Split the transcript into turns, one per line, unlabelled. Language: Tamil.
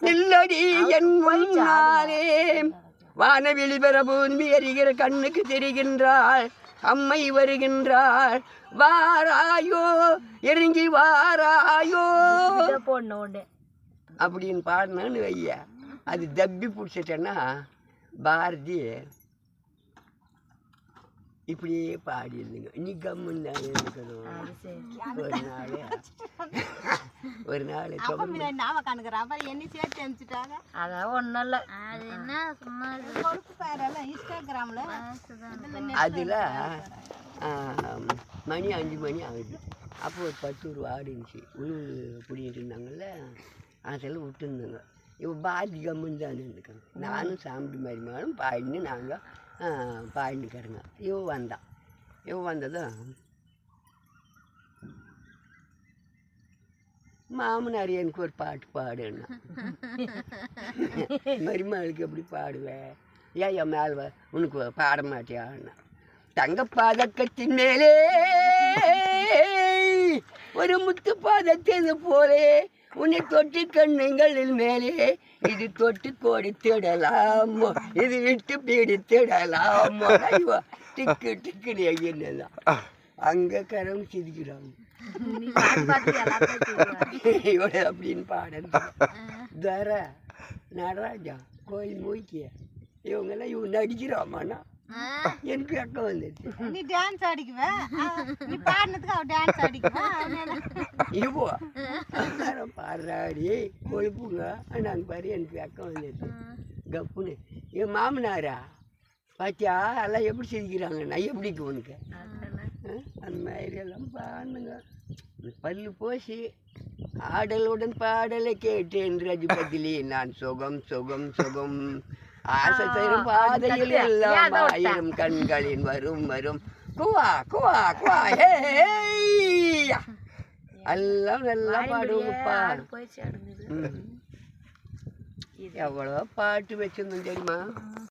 நில்லடி என் முன்னாலே வானவெளி பெற பூமி எரிகிற கண்ணுக்கு தெரிகின்றாள் அம்மை வருகின்றாள் வாராயோ இறங்கி வாராயோ அப்படின்னு பாடினான்னு வைய அது தப்பி பிடிச்சிட்டேன்னா பாரதி இப்படியே பாடிடுதுங்க நீ கம்முன்னு தானே இருக்கணும் ஒரு நாள் அதில் மணி 5 மணி ஆகுது அப்போ ஒரு 10 ரூபா ஆடிச்சு உழுவு பிடிக்கிட்டு இருந்தாங்கல்ல அதெல்லாம் விட்டுருந்தாங்க இப்போ பாரதி கம்முன்னு தானே இருந்துக்காங்க நானும் சாமிட்டு மருமகளும் பாடின்னு நாங்கள் பாடினுக்கிறேங்க இவ வந்ததும் மாமனார் எனக்கு ஒரு பாட்டு பாடுன்னா மருமகளுக்கு எப்படி பாடுவேன் ஏன் என் மேலே உனக்கு பாட மாட்டியான்னா தங்க பாதக்கத்தின் மேலே ஒரு முத்து பாதத்தது போலே உன்னை தொட்டு கண்ணுங்களின் மேலே இது தொட்டு கொடுத்திடலாமோ இது விட்டு பிடித்திடலாமோ ஐயோ டிக்கு டிக்குன்னு ஐயன்னெல்லாம் அங்கே கரம் சிரிக்கிறாங்க இவட அப்படின்னு பாடல் தர நடராஜா கோயில் மூய்க்கிய இவங்கெல்லாம் இவங்க நடிக்கிறாமாண்ணா எனக்கு அக்கம் வந்துச்சு
நீ டான்ஸ் ஆடிக்குவ நீ பாடுனதுக்கு அவ டான்ஸ் ஆடிக்குவா
இப்போ பாடுறாடி கொழுப்புங்க நாங்கள் பாரு எனக்கு அக்கம் வந்துச்சு கப்புன்னு என் மாமனாரா பாத்தியா எல்லாம் எப்படி சிரிக்கிறாங்க நான் எப்படிக்கு உனக்கு அந்த மாதிரி எல்லாம் பாடுங்க பல்லு போசி ஆடலுடன் பாடலை கேட்டேன் ரஜபதிலே நான் சுகம் சுகம் சுகம் ஆசை தரும் பாதையில் எல்லாம் 1000 கண்களின் வரும் வரும் குவா குவா குவா ஹே எல்லாம் நல்லா பாடுவோம்ப்பா எவ்வளோ பாட்டு வச்சிருந்தோம் தெரியுமா